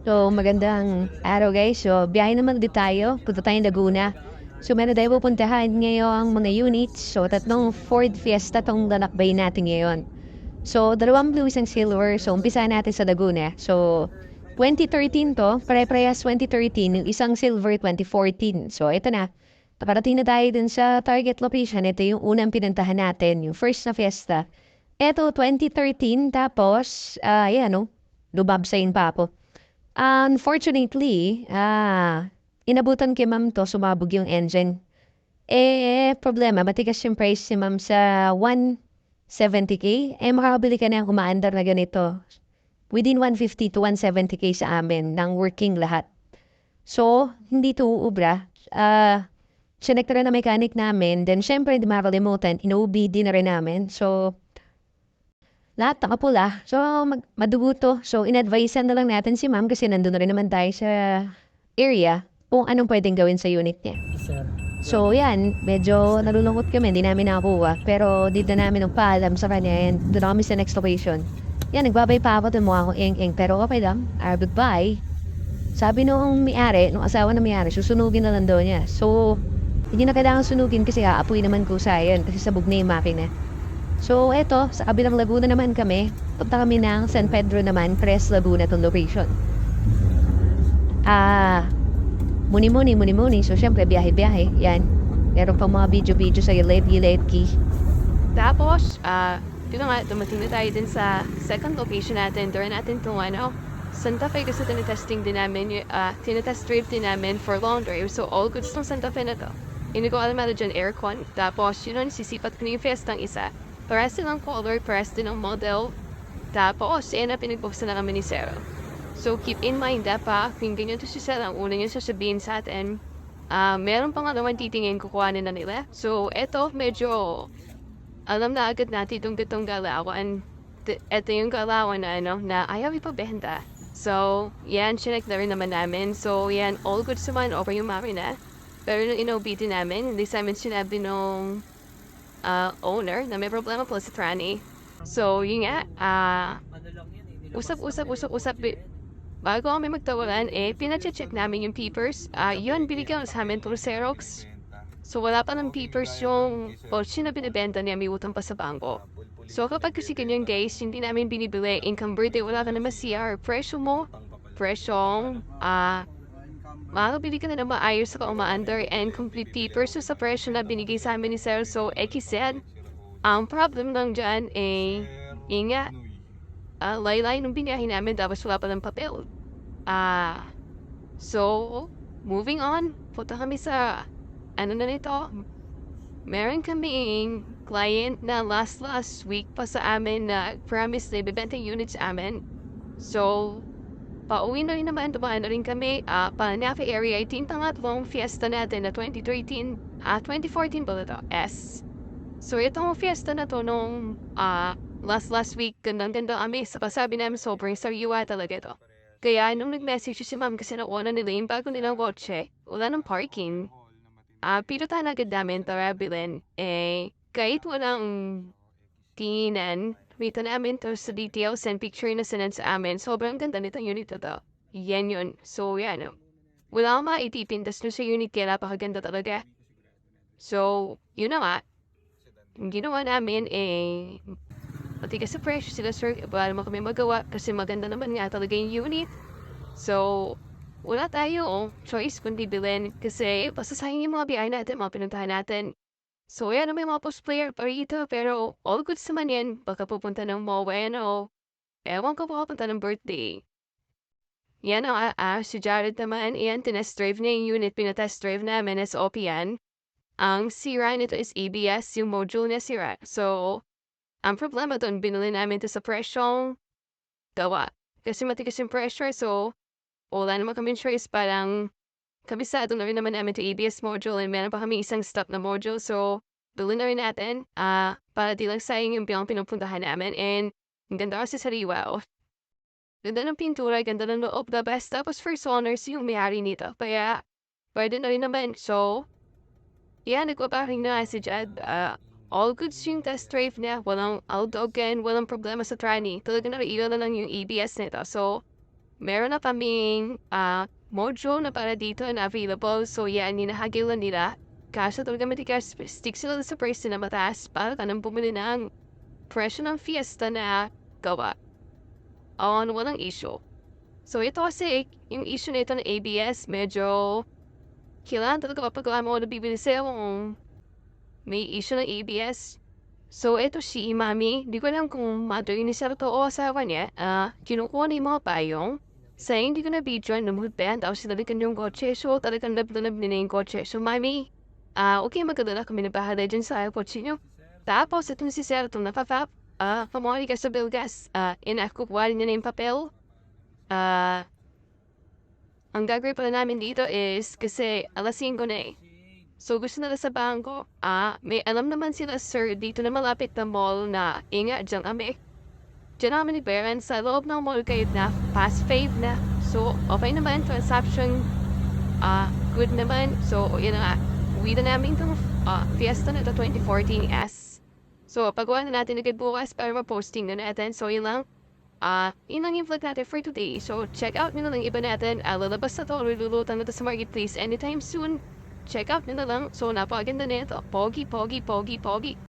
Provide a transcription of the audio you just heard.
So, magandang araw guys. So, biyahe naman ulit tayo. Punta tayong Laguna. So, meron tayo pupuntahan ngayong mga units. So, tatlong Ford Fiesta tong lalakbay natin ngayon. So, dalawang blue, isang silver. So, umpisa natin sa Laguna. So, 2013 to. Pare-parehas 2013. Yung isang silver, 2014. So, ito na. Nakarating na tayo dun sa target location. Ito yung unang pinuntahan natin. Yung first na Fiesta. Ito, 2013. Tapos, yan, no? Lumabsayin pa ako. Unfortunately, inabutan kay ma'am to, sumabog yung engine. Problema, matigas yung price si ma'am sa 170K. Makakabili ka na umaandar na ganito. Within 150 to 170K sa amin, ng working lahat. So, hindi to uubra. Chinek na rin na mechanic namin. Then, syempre, hindi makakalimutan, in-OBD na rin namin. So, lahat nakapula. So, madugo to. So, in-advisean na lang natin si ma'am kasi nandun na rin naman tayo sa area kung anong pwedeng gawin sa unit niya. Sir. So, yan. Medyo nalulungkot kami. Hindi namin nakakuha. Pero, dito na namin nagpaalam sa kanya and doon kami sa next location. Yan, nagbabay pa ako. Doon mukha akong eng-eng. Pero okay lang. Goodbye. Sabi nung may-ari, nung asawa na may-ari, susunugin na lang daw niya. So, hindi na kailangan sunugin kasi aapoy naman kusa yan kasi sabog na yung makina. So, eto, sa kabilang Laguna naman kami. Punta kami ng San Pedro naman, Pres Laguna itong location. Muni-muni. So, syempre, biyahe-biyahe. Yan. Meron pang mga video-video sa Yeled Key. Tapos, yun nga, dumating na tayo din sa second location natin. Doon natin itong Santa Fe kasi tinetesting din namin, tinetest drive din namin for long drive. So, all goods ng Santa Fe na to. Hindi ko alam ano dyan, aircon. Tapos, yun sisipat ko na yung Fiesta ng isa. Pares din ang color, pares din ang model. Tapos, na pinagbuksan na kami ni Sarah. So, keep in mind pa, kung ganyan to si Sarah, ang una niya sasabihin sa atin, meron pang naman titingin kukuhanin na nila. So, eto, medyo alam na agad natin itong galawan. Ito yung galawan na, na ayaw ipabenta. So, yan, chinek na rin naman namin. So, yan, all good naman, over yung marina. Pero nung inobiti namin, hindi sa amin sinabi nung owner na may problema po sa tranny. So, yun nga, usap. Bago kami magtawaran, pinacheck namin yung papers. Yun, binigyan sa amin to Xerox. So, wala pa ng papers yung Porsche na binibenta niya, may utang pa sa bangko. So, kapag kasi ganyan guys, hindi namin binibili, income birthday, wala ka naman CR, presyo mo, presyong, makakabili ka na ng maayos sa umaandar and complete papers. So, sa presyo na binigay sa amin ni Sir, so, said, ang problem lang dyan, yun nga, laylay nung biniyahin namin, tapos wala pa ng papel. So, moving on, punta kami sa, ano na nito, meron kaming client na last week pa sa amin na promise na ibibenta units amin. So, pauwi na rin naman, dumaan na rin kami pa Nafe area. Ito yung pangatlong fiesta natin na 2013, 2014 pala to, S. So, itong fiesta na to nung last week, gandang-ganda kami. Sa pasabi namin, sobrang sariwa talaga to. Kaya nung nag-message si ma'am kasi nakuha nila yung bago nilang kotse, wala ng parking. Pinutan agad namin para bilhin. Kahit walang tinginan, kita namin to sa details and picture na sinend sa amin. Sobrang ganda nitong unit na to. Yan yun. So, yan. Wala akong maitipintas no sa unit kaya napakaganda talaga. So, yun na nga. Yung ginawa namin, matigas sa presyo sila, sir. Wala naman kami magawa kasi maganda naman nga talaga yung unit. So, wala tayo choice kundi bilhin kasi pasasayang yung mga biyahe natin, mga pinuntahan natin. So, yan may mga post-player pa rito pero all goods naman yan. Baka pupunta ng Mowen o ewan ko baka punta ng birthday. Yan si Jared naman, yan, tinest drive niya yung unit, pinatest drive namin, SOP yan. Ang sira nito is ABS, yung module niya sira. So, ang problema doon, binili namin ito sa presyong gawa. Kasi matigas yung pressure, so, wala naman kami choice, parang kabisado na rin naman namin to ABS module and meron pa kami isang stop na module. So, bilhin na rin natin para di lang sayang yung pinupuntahan namin. And ang ganda kasi sa Riwa. Ganda ng pintura, ganda ng loob, the best. Tapos first owners yung may-ari nito. Kaya, pwede na rin naman. So, yeah, nagpaparing na si Jad. All goods yung test drive niya. Walang outdogan, walang problema sa tranny. Talaga na lang yung ABS nito. So, meron na kaming module na para dito na available. So, yan, ninahagilan nila. Kaso talaga matigas, stick sila sa price na mataas para ka nang bumili ng presyo ng fiesta na gawa. Walang issue. So, ito kasi, yung issue nito ng ABS, medyo kailangan talaga kapag mo nabibili sa'yo kung may issue ng ABS. So, ito si Mami, di ko alam kung mother ni Sir to o asawa niya, kinukuha na yung mga payong. Sayang hindi ko na video, namulban, tapos sinalikan yung kotse, so talagang lablab na yung kotse. So, Mami, okay, magkadala kami na bahala dyan sa kotse nyo. Tapos, itong si Sir to napapap, pamori ka sa bilgas, inakukuha niya na yung papel. Ang gagawin pala namin dito is, kasi alas 5 na eh. So, gusto nila sa bangko, may alam naman sila, sir, dito na malapit na mall na, inga, dyan kami. Dyan namin nagbayaran sa loob ng mall kayo na fast fade na. So, okay naman, transaction, good naman. So, yun na nga, uwi na namin itong fiesta na ito, 2014S. So, pagawa na natin agad bukas para ma-posting na natin. So, yun lang. Yun lang yung vlog natin for today. So, check out nyo na lang iba natin. Lalabas na to, lulutang na to sa marketplace anytime soon. Check out nyo na lang. So, napakaganda na ito. Pogi, pogi, pogi, pogi.